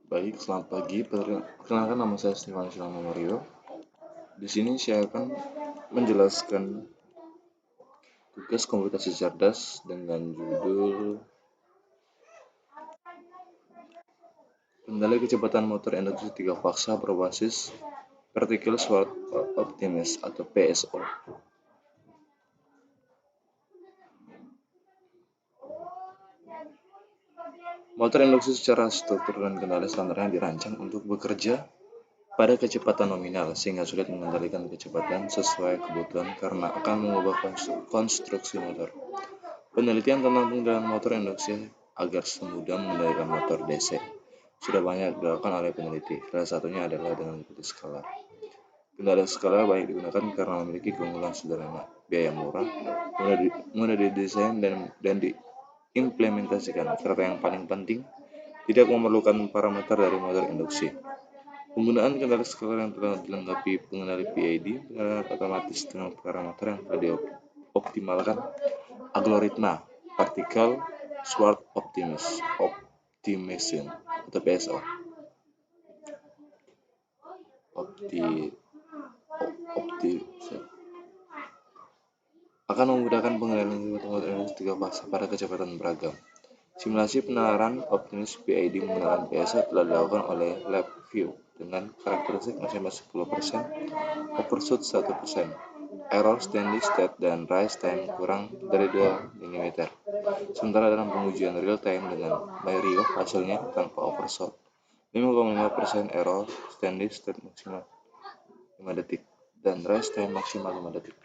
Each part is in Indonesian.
Baik, selamat pagi. Perkenalkan nama saya Stefan Silama Mario. Di sini saya akan menjelaskan tugas komputasi cerdas dengan judul Kendali kecepatan motor induksi 3 faksa berbasis Particle Sword Optimist atau PSO. Motor induksi secara struktur dan kendali standarnya dirancang untuk bekerja pada kecepatan nominal sehingga sulit mengendalikan kecepatan sesuai kebutuhan karena akan mengubah konstruksi motor. Penelitian tentang penggunaan motor induksi agar semudah mengendalikan motor DC sudah banyak dilakukan oleh peneliti. Salah satunya adalah dengan mengikuti skala. Kendali skala banyak digunakan karena memiliki keunggulan sederhana, biaya murah, mudah didesain dan diimplementasikan, serta yang paling penting, tidak memerlukan parameter dari motor induksi. Penggunaan kendali skala yang telah dilengkapi pengendali PID, pengendali otomatis dengan parameter yang telah dioptimalkan, algoritma Particle Sword Optimization atau PSO akan memudahkan pengendalian kecepatan induksi 3 faksa pada kecepatan beragam. Simulasi penalaran optimis PID menggunakan PSO telah dilakukan oleh LabVIEW dengan karakteristik maksimal 10%, overshoot 1%, error steady state dan rise time kurang dari 2 mm. Sementara dalam pengujian real time dengan Mario hasilnya tanpa overshoot 5,5% error steady state maksimal 5 detik dan rise time maksimal 5 detik.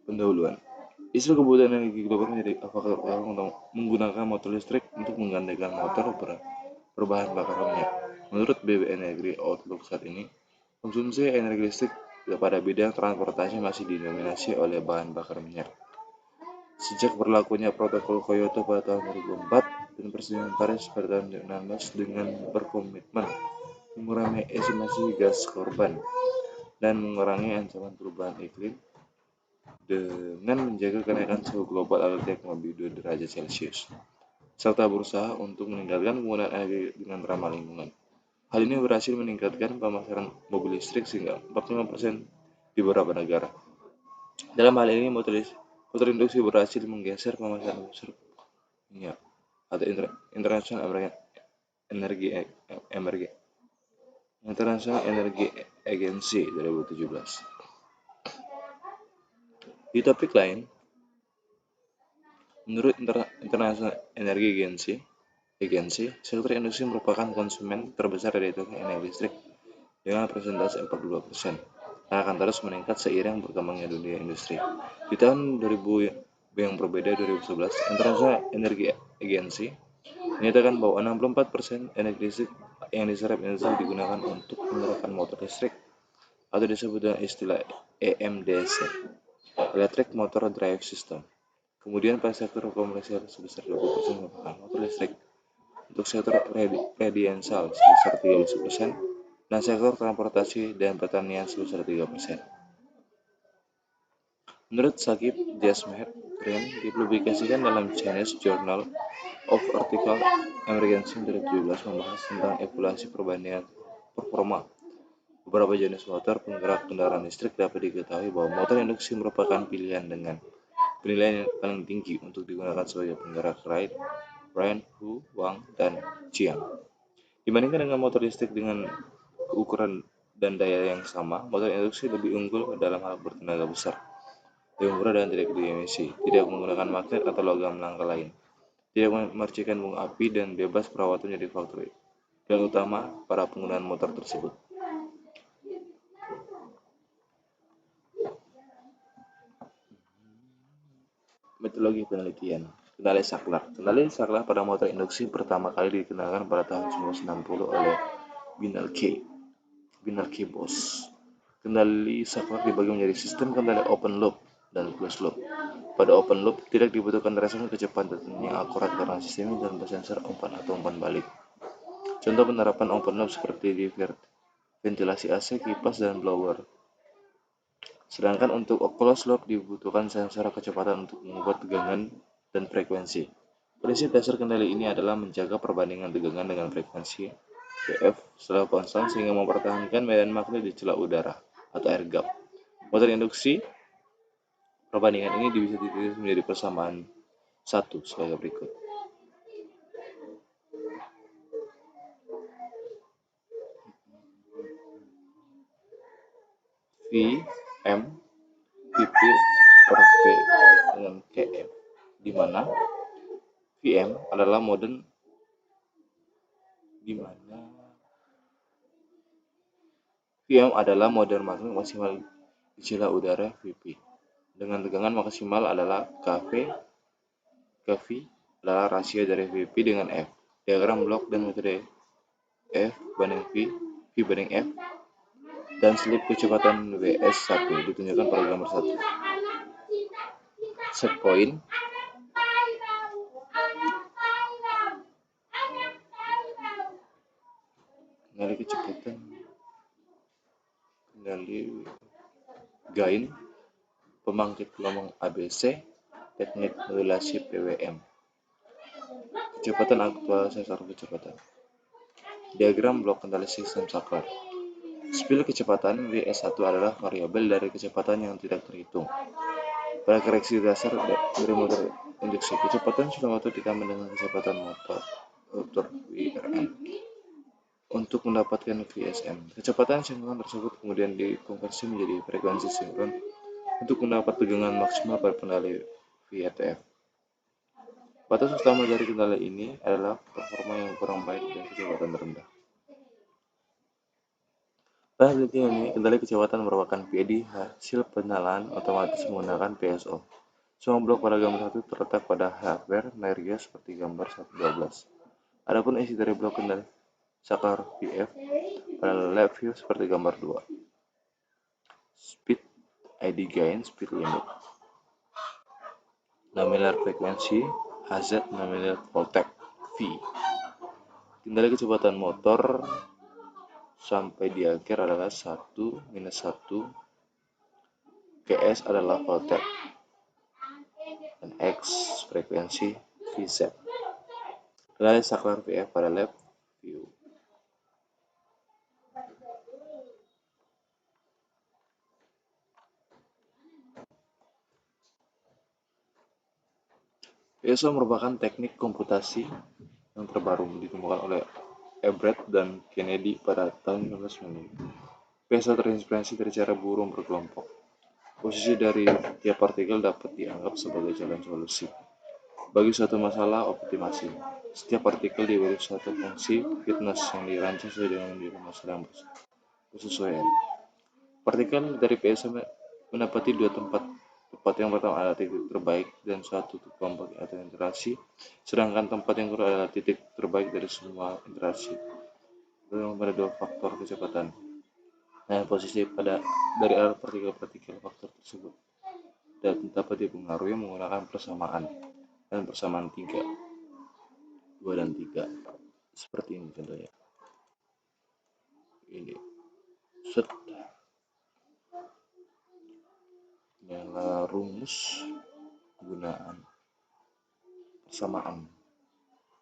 Pendahuluan. Isu kebutuhan energi global menjadi faktor utama untuk menggunakan motor listrik untuk menggantikan motor berbahan bakar minyak. Menurut BBM Outlook saat ini, konsumsi energi listrik pada bidang transportasi masih didominasi oleh bahan bakar minyak. Sejak berlakunya protokol Kyoto pada tahun 2004 dan persetujuan Paris pada tahun 2016 dengan berkomitmen mengurangi emisi gas karbon dan mengurangi ancaman perubahan iklim dengan menjaga kenaikan suhu global agar tidak melebihi 2 derajat Celcius, serta berusaha untuk meningkatkan penggunaan energi dengan ramah lingkungan. Hal ini berhasil meningkatkan pemasaran mobil listrik sehingga 45% di beberapa negara. Dalam hal ini, motor induksi berhasil menggeser pemasaran unsur minyak atau International Energy Agency 2017. Di topik lain, menurut International Energy Agency, sektor industri merupakan konsumen terbesar dari total energi listrik dengan persentase 42%, dan akan terus meningkat seiring berkembangnya dunia industri. Di tahun 2000 yang berbeda 2011, International Energy Agency menyatakan bahwa 64% energi listrik yang diserap industri digunakan untuk menggerakkan motor listrik atau disebut dengan istilah EMDC, Electric Motor Drive System. Kemudian pada sektor komersial sebesar 20% merupakan motor listrik, untuk sektor residensial sebesar 30%, dan sektor transportasi dan pertanian sebesar 3%. Menurut Sakib Jasmer, tren dipublikasikan dalam Chinese Journal of Artificial Emergency 2017 membahas tentang evaluasi perbandingan performa beberapa jenis motor penggerak kendaraan listrik. Dapat diketahui bahwa motor induksi merupakan pilihan dengan penilaian yang paling tinggi untuk digunakan sebagai penggerak ride, Ren, Hu, Wang, dan Jiang. Dibandingkan dengan motor listrik dengan ukuran dan daya yang sama, motor induksi lebih unggul dalam hal bertenaga besar, lebih murah dan tidak diemisi, tidak menggunakan magnet atau logam langka lain, tidak memercikan bunga api, dan bebas perawatan menjadi faktor yang utama para penggunaan motor tersebut. Metodologi penelitian. Kendali saklar. Kendali saklar pada motor induksi pertama kali dikenalkan pada tahun 1960 oleh Binarchy Bos. Kendali saklar dibagi menjadi sistem kendali open loop dan closed loop. Pada open loop tidak dibutuhkan respons kecepatan yang akurat karena sistemnya tanpa sensor umpan atau umpan balik. Contoh penerapan open loop seperti di ventilasi AC, kipas, dan blower. Sedangkan untuk closed loop dibutuhkan sensor kecepatan untuk mengubah tegangan dan frekuensi. Prinsip dasar kendali ini adalah menjaga perbandingan tegangan dengan frekuensi Vf selalu konstan sehingga mempertahankan medan magnet di celah udara atau air gap. Motor induksi, perbandingan ini bisa ditulis menjadi persamaan satu sebagai berikut. V M Vp per V dengan Km, di mana Vm adalah modern magnet maksimal di celah udara Vp dengan tegangan maksimal adalah Kv. Kv adalah rasio dari Vp dengan F. Diagram blok dan metode F banding V banding F dan slip kecepatan Vs1 ditunjukkan pada gambar 1. Set point kendali kecepatan, kendali gain, pembangkit gelombang ABC, teknik modulasi PWM, kecepatan aktual sensor kecepatan. Diagram blok kendali sistem saklar. Spil kecepatan Vs1 adalah variabel dari kecepatan yang tidak terhitung. Pada koreksi dasar dari motor induksi, kecepatan sudah motor ditambah dengan kecepatan motor VRM untuk mendapatkan VSM. Kecepatan sinkron tersebut kemudian dikonversi menjadi frekuensi sinkron untuk mendapat tegangan maksimal pada kendali VTF. Batas utama dari kendali ini adalah performa yang kurang baik dan kecepatan rendah. Pada penelitian ini, kendali kecepatan merupakan PID hasil penyalaan otomatis menggunakan PSO. Semua blok pada gambar 1 terletak pada hardware Neria seperti gambar 112. Adapun isi dari blok kendali saklar VF pada lab view seperti gambar 2. Speed, ID gain, speed limit, nominal frekuensi, HZ, nominal voltage, V. Kendali kecepatan motor sampai di akhir adalah 1 minus 1, KS adalah voltage, dan X frekuensi VZ. Kendali saklar VF pada lab view. PSO merupakan teknik komputasi yang terbaru ditemukan oleh Everett dan Kennedy pada tahun 1990. PSO terinspirasi dari cara burung berkelompok. Posisi dari tiap partikel dapat dianggap sebagai jalan solusi bagi suatu masalah optimasi. Setiap partikel diberi suatu fungsi fitness yang dirancang sesuai dengan masalah yang bersesuaian. Partikel dari PSO mendapati dua tempat. Tempat yang pertama adalah titik terbaik dan suatu kelompok atau interaksi, sedangkan tempat yang kedua adalah titik terbaik dari semua interaksi. Bergantung pada dua faktor kecepatan dan posisi dari arah partikel-partikel faktor tersebut dan dapat dipengaruhi menggunakan persamaan dan persamaan 3, 2 dan 3. Seperti ini contohnya. Ini set rumus penggunaan persamaan.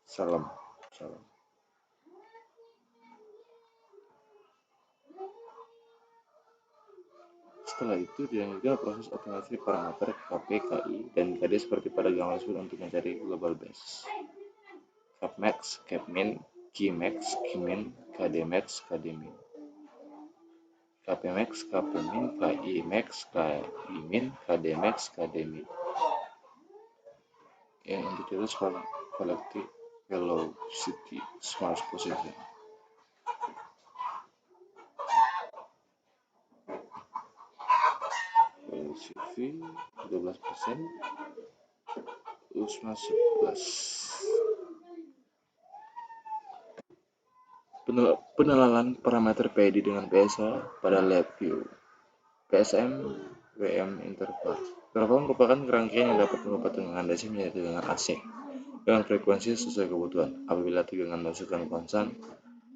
Salam. Setelah itu dilanjutkan proses optimasi parameter Kp, Ki, dan Kd seperti pada gambar tersebut untuk mencari global base. Kmax, Kmin, Kmax, Kmin, Kdmax, Kdmin. Kpmax, Kpmin, Kimax, Kimin, Kdmax, Kdmin. Yang ditulis collective velocity smart position. CV 12%, USMA 11. Penelalan parameter PID dengan PSO pada lab view. PSM WM interval. Interval merupakan kerangkaian yang dapat mengubah tegangan DC menjadi tegangan AC dengan frekuensi sesuai kebutuhan. Apabila tegangan masukan konstan,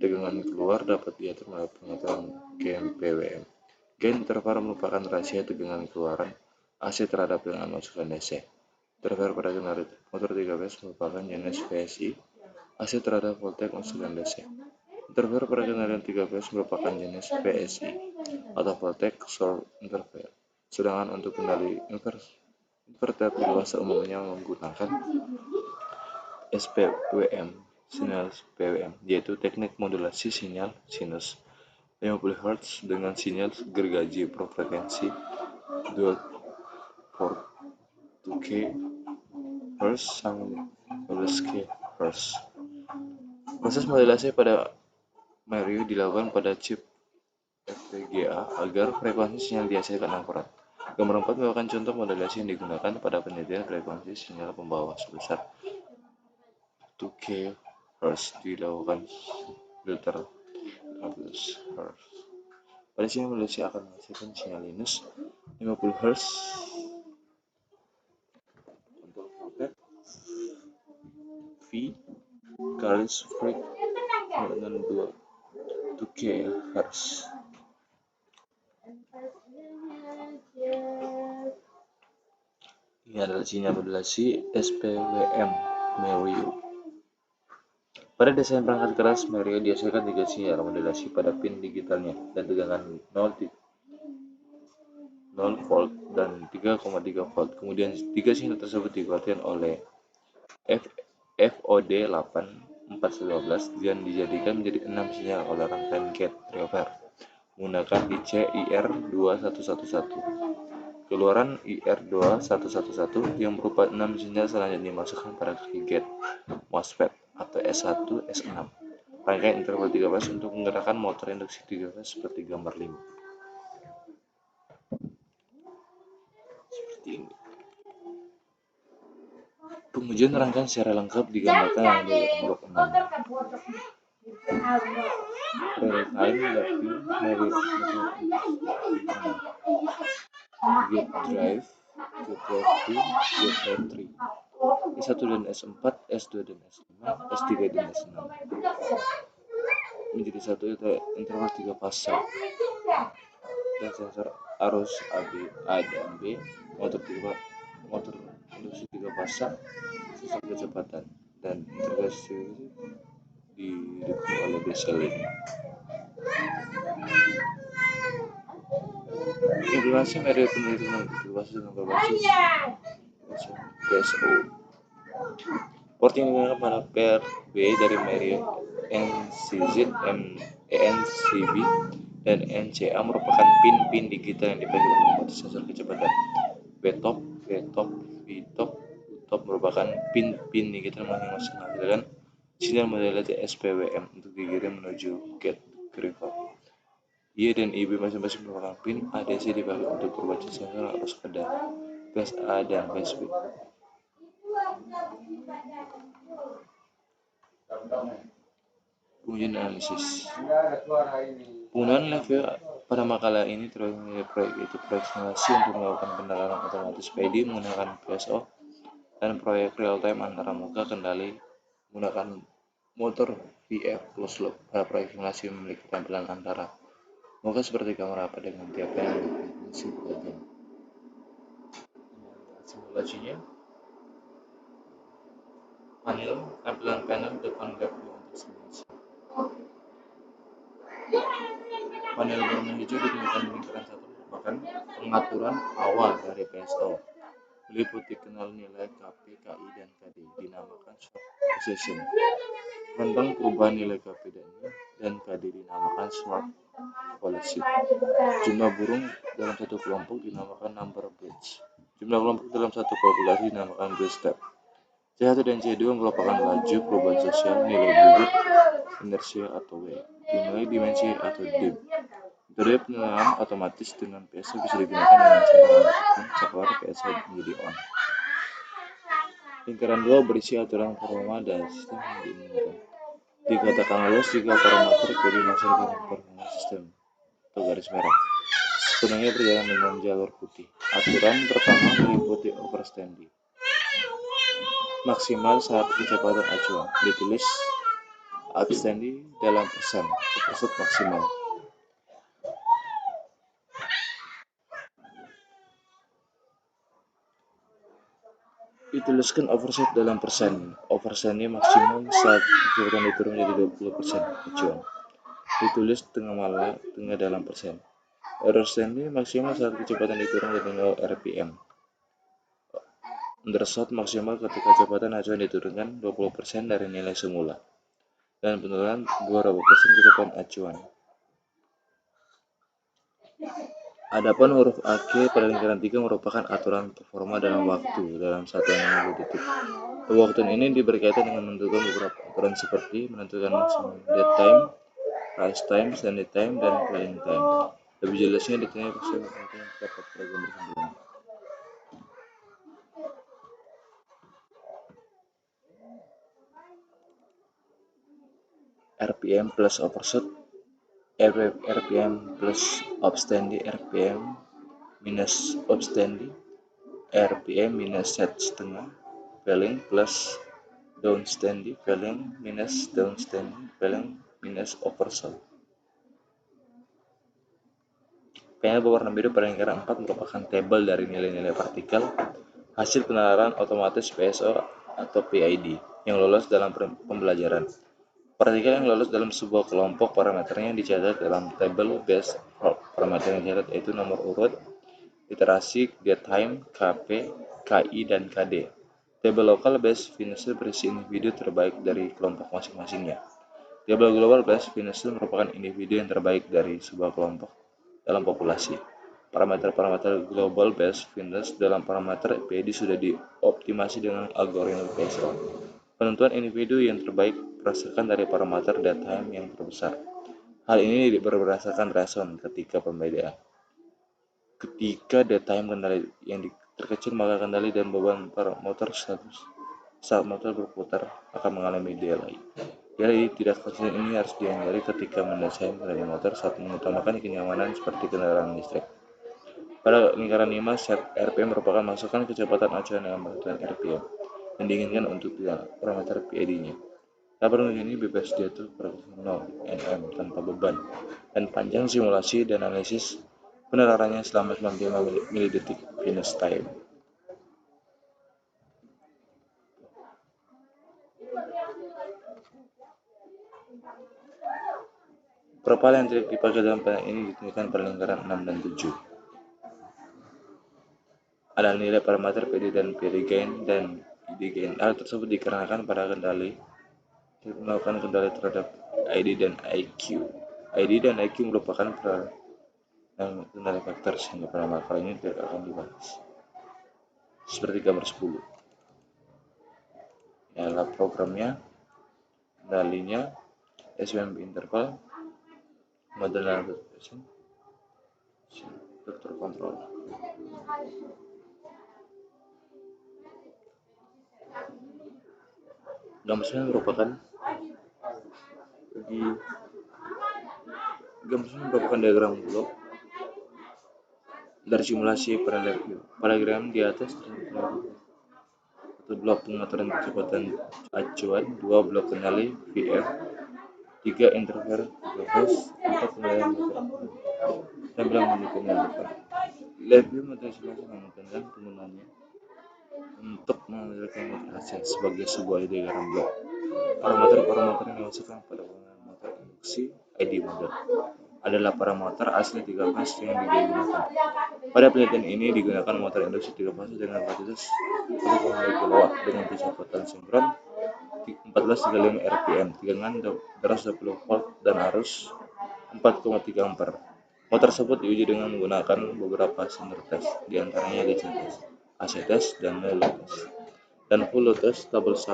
tegangan keluar dapat diatur melalui pengaturan gain PWM. Gain interval merupakan rasio tegangan keluaran AC terhadap tegangan masukan DC. Interval pada generator motor 3 phase merupakan jenis VSI AC terhadap voltage masukan DC. Interval pada generator 3 phase merupakan jenis VSI atau voltage source interval. Sedangkan untuk kendali inverter dewasa umumnya menggunakan SPWM, sinyal PWM, yaitu teknik modulasi sinyal sinus 50 Hz dengan sinyal gergaji frekuensi 2.2K Hz sampai 15K Hz. Proses modulasi pada Merio dilakukan pada chip FPGA agar frekuensi sinyal dihasilkan akurat. Gambar 4 merupakan contoh modulasi yang digunakan pada penelitian frekuensi sinyal pembawa sebesar 2K Hz dilakukan filter 15 Hz. Pada sinyal modulasi akan menghasilkan sinyal sinus 50 Hz untuk voltage V kali square dengan 2K Hz. Ini adalah sinyal modulasi SPWM Merio. Pada desain perangkat keras, Merio dihasilkan 3 sinyal modulasi pada pin digitalnya dan tegangan 0 volt dan 3,3 volt. Kemudian 3 sinyal tersebut dikuatkan oleh FOD 8412 dan dijadikan menjadi 6 sinyal oleh rangkaian gate driver menggunakan IC IR2111. Keluaran IR2111 yang berupa 6 sinyal selanjutnya dimasukkan pada kaki gate MOSFET atau S1, S6. Rangkaian interval 3 phase untuk menggerakkan motor induksi 3 phase seperti gambar 5. Seperti ini. Pengujian rangkaian secara lengkap digambarkan dalam blok 6. Real time mapping gate drive 2, gate drive 3. S1 dan S4, S2 dan S5, S3 dan S6 menjadi satu interval 3 fase dan sensor arus A dan B, motor induksi 3 fase, sensor kecepatan, dan intervensi didukung oleh DC-link. Implementasi Merio penelitian berbasis PSO. Port yang digunakan pada PRB dari Merio NCZ, ENCB, dan NCA merupakan pin-pin digital yang dipakai untuk membuat sensor kecepatan. VTOP, VTOP merupakan pin-pin digital masing-masing menghasilkan sinyal modulasi SPWM untuk dikirim menuju gate driver. Y dan IB masing-masing merupakan pin ADC dipakai untuk berbaca sensor arus pada fase A dan fase B. Pengujian analisis. Penggunaan level pada makalah ini terbagi proyek yaitu proyek simulasi untuk melakukan pendalaman otomatis PD menggunakan PSO dan proyek real time antara muka kendali menggunakan motor VF closed loop. Pada proyek simulasi memiliki tampilan antara muka seperti kamera apa dengan tiap yang berfungsi beragam. Simulasinya tampilan panel depan GPU untuk simulasi. Panel warna hijau ditemukan di lingkaran 1 merupakan pengaturan awal dari PSO, meliputi kenal nilai KP, KI, dan KD, dinamakan swap position. Rentang perubahan nilai KP dan KD dinamakan swap policy. Jumlah burung dalam satu kelompok dinamakan number of birds. Jumlah kelompok dalam satu populasi dinamakan breed step. C1 dan C2 merupakan laju perubahan sosial, nilai bubuk, inersia atau W, nilai dimensi atau dim. Metode penilaian otomatis dengan PSO bisa digunakan dengan cara menentukan saklar PSO menjadi on. Lingkaran 2 berisi aturan performa dan sistem yang diinginkan. Dikatakan lulus jika parameter PD menghasilkan performa sistem atau garis merah. Sepenuhnya berjalan dengan jalur putih. Aturan pertama meliputi overstanding maksimal saat kecepatan acuan, ditulis outstanding dalam pesan overshoot maksimal. Dituliskan overset dalam persen. Oversetnya maksimum saat kecepatan diturun menjadi 20% acuan. Ditulis tengah dalam persen. Oversetnya maksimal saat kecepatan diturun menjadi 0 rpm. Undershot maksimal ketika kecepatan acuan diturunkan 20% dari nilai semula. Dan penurunan 20% kecepatan acuan. Adapun huruf AK pada lingkaran 3 merupakan aturan performa dalam waktu dalam 160 detik. Waktu ini berkaitan dengan menentukan beberapa aturan seperti menentukan maximum dead time, rise time, standing time, dan flying time. Lebih jelasnya detailnya bisa dapat pada gambar 9. RPM plus overshoot, RPM plus upstandy, RPM minus upstandy, RPM minus set setengah, falling plus downstandy, falling minus downstandy, falling minus overshoot. Panel berwarna biru pada lingkaran 4 merupakan tabel dari nilai-nilai partikel hasil penalaran otomatis PSO atau PID yang lolos dalam pembelajaran. Partikel yang lolos dalam sebuah kelompok parameternya dicatat dalam tabel base parameter yang dicatat yaitu nomor urut, iterasi, dead time, KP, KI, dan KD. Tabel lokal base finisher berisi individu terbaik dari kelompok masing-masingnya. Tabel global base finisher merupakan individu yang terbaik dari sebuah kelompok dalam populasi. Parameter-parameter global base fitness dalam parameter PID sudah dioptimasi dengan algoritma PSO. Penentuan individu yang terbaik berdasarkan dari parameter dead time yang terbesar. Hal ini berdasarkan reason ketika pembedaan. Ketika dead time kendali yang terkecil, maka kendali dan beban motor saat motor berputar akan mengalami delay. Delay tidak konsisten ini harus dihindari ketika mendesain kendali motor saat mengutamakan kenyamanan seperti kendaraan listrik. Pada lingkaran 5, set RPM merupakan masukan kecepatan acuan dengan bantuan RPM yang diinginkan untuk parameter PID-nya. Laporan ini bebas diatur pada 0 nm tanpa beban, dan panjang simulasi dan analisis penerarannya selama 95 milidetik finish time. Propel yang dipakai dalam panel ini ditentukan pada lingkaran 6 dan 7. Ada nilai parameter PD dan PD gain dan ID gain. Hal tersebut dikarenakan pada melakukan kendali terhadap ID dan IQ. ID dan IQ merupakan kendali faktor sehingga pada makro ini tidak akan dibahas. Seperti gambar 10. Inilah programnya, kendalinya, SWMP interval, model application, vector control. Gambar 9 merupakan diagram blok dari simulasi paragraf di atas satu blok pengaturan kecepatan acuan, 2 blok kendali VF, 3 interval 3 phase, 4 kendalian motor dan bilang mendukungnya depan. Review metode simulasi memungkinkan penggunanya untuk menghasilkan hasil sebagai sebuah diagram blok. Parameter yang dimasukkan pada penggunaan motor induksi ID model adalah parameter asli 3 fase yang digunakan. Pada penelitian ini digunakan motor induksi 3 fase dengan kapasitas 1,5 kW dengan kecepatan sinkron 1435 rpm, tegangan 220 volt dan arus 4,3 ampere. Motor tersebut diuji dengan menggunakan beberapa standar tes, diantaranya DC test, AC test, dan load test. Dan full load test tabel 1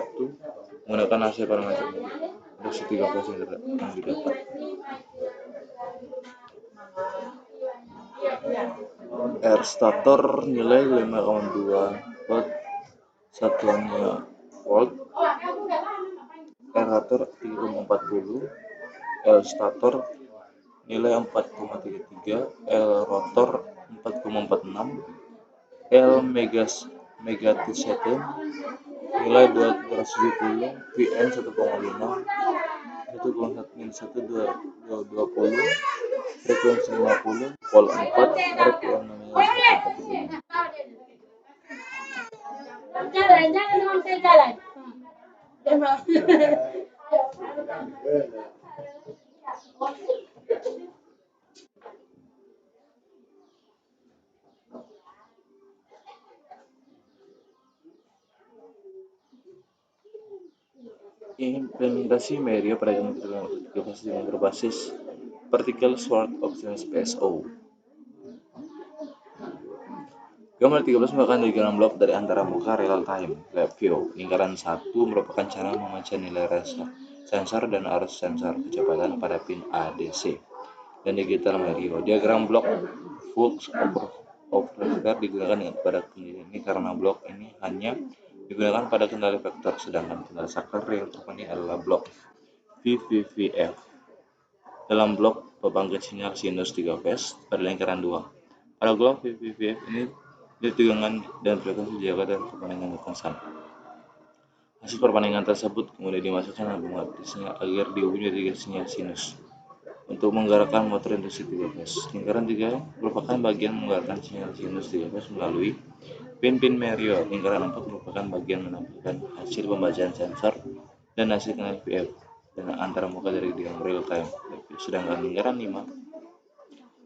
menggunakan hasil parameter induksi 3 fase yang didapat. R stator nilai 5,2 volt, satuannya volt. R rotor 3,40, L stator nilai 4,33, L rotor 4,46, L megatisecond nilai 270, Vn 1,5, 1,1 frekuensi 50, pol 4, RPM nominal 1,45. Jalan, jangan sama saya jalan. Implementasi media pada gambar 13 dengan berbasis Particle Sword Options PSO. Gambar 13 merupakan diagram blok dari antara muka real time lab view. Lingkaran 1 merupakan cara membaca nilai sensor dan arus sensor kecepatan pada pin ADC dan digital medio. Diagram blok flux over digunakan pada penelitian ini karena blok ini hanya digunakan pada kendali vektor, sedangkan kendali saklar yang terpenting adalah blok VVVF. Dalam blok pembangkit sinyal sinus 3 phase pada lingkaran 2. Pada blok VVVF ini tegangan dan frekuensi dijaga dan perbandingan konstan. Hasil perbandingan tersebut kemudian dimasukkan dalam pembangkit sinyal agar dihubungi dengan sinyal sinus untuk menggerakkan motor induksi 3 phase. Lingkaran 3 merupakan bagian menggerakkan sinyal sinus 3 phase melalui pin-pin Merio. Lingkaran 4 merupakan bagian menampilkan hasil pembacaan sensor dan hasil kendali VF dan antara muka dari diagram real time. Sedangkan lingkaran 5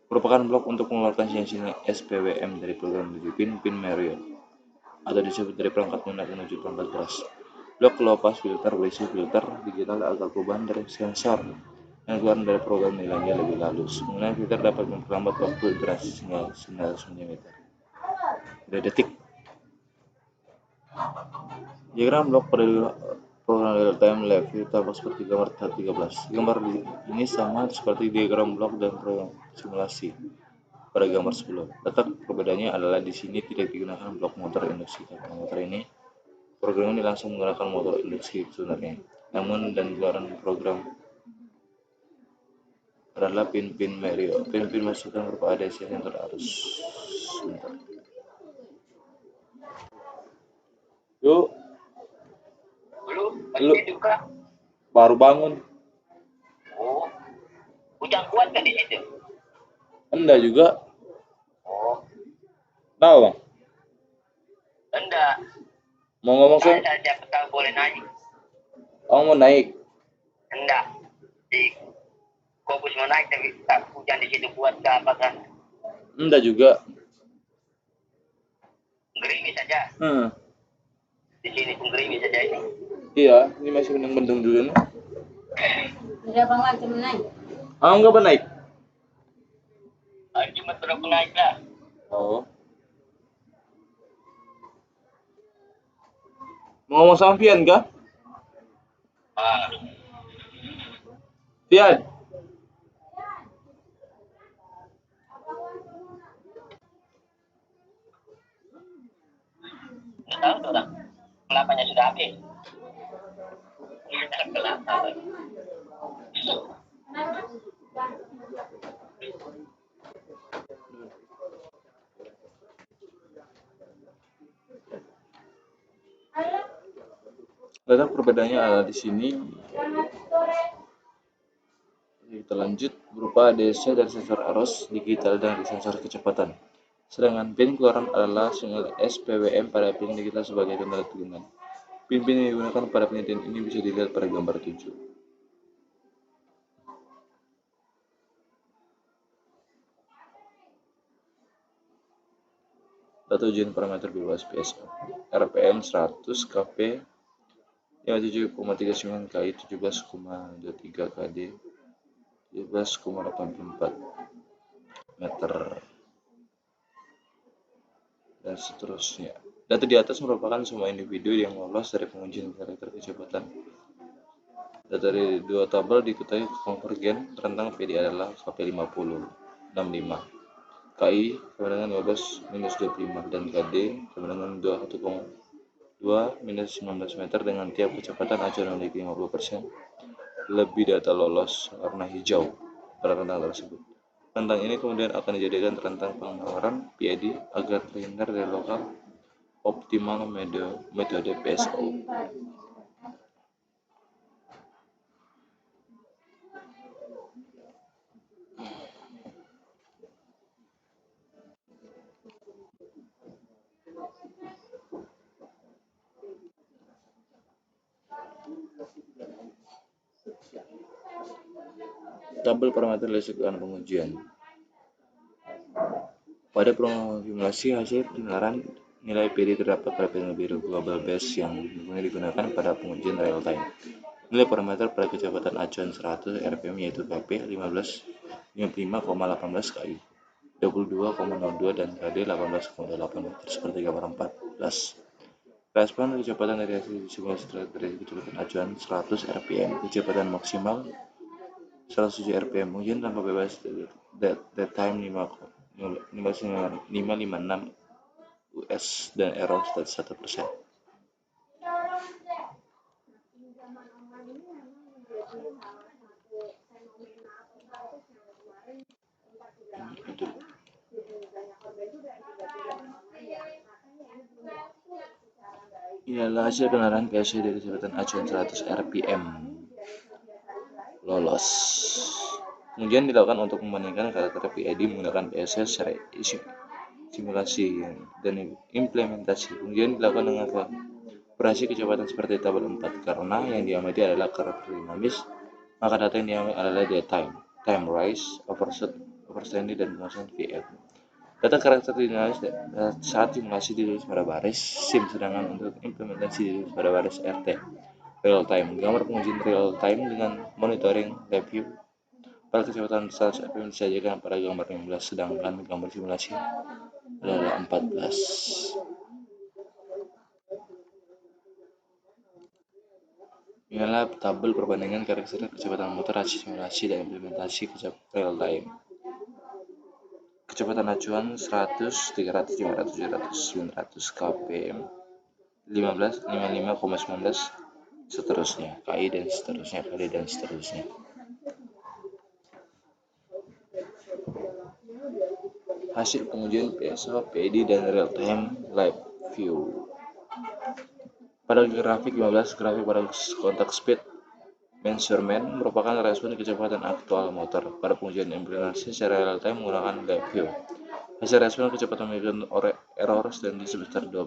merupakan blok untuk mengeluarkan sinyal SPWM dari program menuju pin-pin Merio atau disebut dari perangkat lunak menuju perangkat keras. Blok low pass filter berisi filter digital agar perubahan dari sensor dan keluaran dari program nilainya lebih halus. Kemudian filter dapat memperlambat waktu iterasi sinyal 900 mm per detik. Diagram blok pada program real time lab view tampak seperti gambar 13. Gambar ini sama seperti diagram blok dan program simulasi pada gambar sebelum. Letak perbedaannya adalah di sini tidak digunakan blok motor induksi. Karena motor ini program ini langsung menggunakan motor induksi sebenarnya. Namun dan keluaran program adalah pin-pin Merio. Pin-pin masukan berupa ADC sensor arus. Yuk. Belum. Juga. Baru bangun. Oh. Hujan kuat kan di situ? Enggak juga. Oh. Tahu bang? Enggak. Mau ngomong sih? Saya siapa tahu boleh naik. Oh mau naik? Enggak. Di Kobus mau naik tapi tak hujan di situ kuat ke apa kan? Enggak juga. Gerimis saja. Di sini pun gerimis saja ini. Iya, ini masih mendung-mendung dulu nih. Tidak bang cuma naik. Ah enggak naik? Cuma terus naik lah. Oh. Mau ngomong sama Fian kah? Fian. Nggak tahu tuh orang. Kelapanya sudah habis. Kelapa. Letak perbedaannya adalah di sini. Kita lanjut berupa ADC dari sensor arus digital dan sensor kecepatan. Sedangkan pin keluaran adalah sinyal SPWM pada pin digital sebagai kendali tegangan. Pin-pin yang digunakan pada penelitian ini bisa dilihat pada gambar 7. Data ujian parameter bebas PSO RPM 100 KP 57,39 kali 17,23 KD 17,84 meter dan seterusnya. Data di atas merupakan semua individu yang lolos dari pengujian karakter kecepatan. Data dari dua tabel diketahui konvergen rentang PD adalah KP50 65, KI sama dengan 12 minus 25 dan KD sama dengan 21,2 minus 19 meter dengan tiap kecepatan acuan memiliki 50% lebih data lolos warna hijau pada rentang tersebut. Rentang ini kemudian akan dijadikan rentang pengeluaran PID agar terhindar dari lokal optimal metode PSO. Tabel parameter listrik dan pengujian. Pada formulasi hasil penilaian nilai PD terdapat pada panel biru global base yang digunakan pada pengujian real time. Nilai parameter pada kecepatan acuan 100 rpm yaitu Kp 55,18 kI, 22,02 dan Kd 18,8 meter seperti gambar 14. Respon kecepatan dari hasil simulasi dari kecepatan acuan 100 rpm, kecepatan maksimal 107 rpm, pengujian tanpa bebas dead time 556 US dan error 1%. Inilah hasil penilaian PSI dari kecepatan acuan 100 rpm. Lolos. Kemudian dilakukan untuk membandingkan karakter PID menggunakan PSI secara simulasi dan implementasi. Kemudian dilakukan dengan operasi kecepatan seperti tabel 4 karena yang diamati adalah karakter dinamis, maka data yang diambil adalah data time rise, overstanding dan motion VF. Data karakter dinamis saat simulasi ditulis pada baris SIM, sedangkan untuk implementasi ditulis pada baris RT real time. Gambar pengujian real time dengan monitoring review pada kecepatan 100 rpm disajikan pada gambar 15, sedangkan gambar simulasi adalah 14. Inilah tabel perbandingan karakteristik kecepatan motor hasil simulasi dan implementasi real time. Kecepatan acuan 100, 300, 500, 700, 900 kpm, 15, 55,19, seterusnya, KI dan seterusnya, KD dan seterusnya. Hasil pengujian PSO, PID, dan real time live view. Pada grafik 15, grafik pada kontak speed measurement merupakan respon kecepatan aktual motor. Pada pengujian implementasi secara real time menggunakan live view. Hasil respon kecepatan menunjukkan error standing sebesar 2%.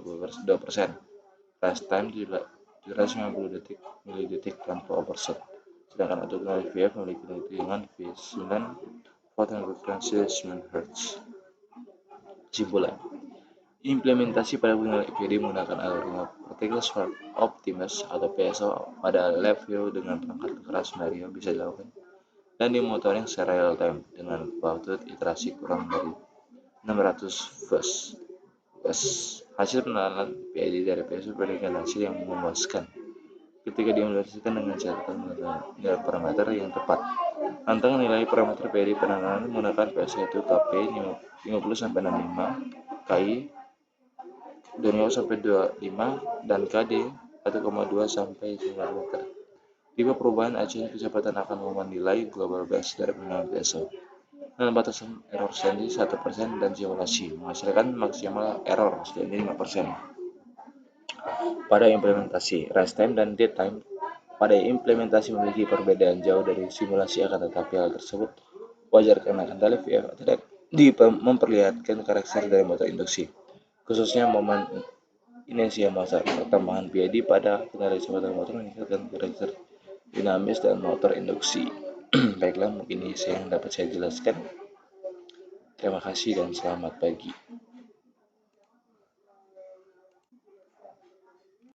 Rest time 790 milidetik tanpa overshoot. Sedangkan untuk nilai VF memiliki ketinggian V9 volt dan frekuensi 9 Hz. Kesimpulan, implementasi pada penilaian PID menggunakan algoritma Particle Spark Optimus atau PSO pada live view dengan perangkat keras Mario bisa dilakukan dan dimonitoring secara real time dengan waktu iterasi kurang dari 600 Fs. Hasil penilaian PID dari PSO berdasarkan hasil yang memuaskan ketika diimplementasikan dengan catatan nilai parameter yang tepat. Tantangan nilai parameter PID penanganan menggunakan PSO yaitu Kp 50-65, KI 25-25 dan KD 1,2-9 meter. Tipe perubahan acuan kecepatan akan mengubah nilai global base dari penilaian PSO. Dengan batasan error standing 1% dan simulasi menghasilkan maksimal error standing 5%. Pada implementasi, rest time dan dead time pada implementasi memiliki perbedaan jauh dari simulasi, akan tetapi hal tersebut wajar karena kendali VF tidak memperlihatkan karakter dari motor induksi, khususnya momen inersia motor. Pertambahan PID pada kendali kecepatan motor meningkatkan karakter dinamis dan motor induksi. Baiklah, mungkin ini yang dapat saya jelaskan. Terima kasih dan selamat pagi.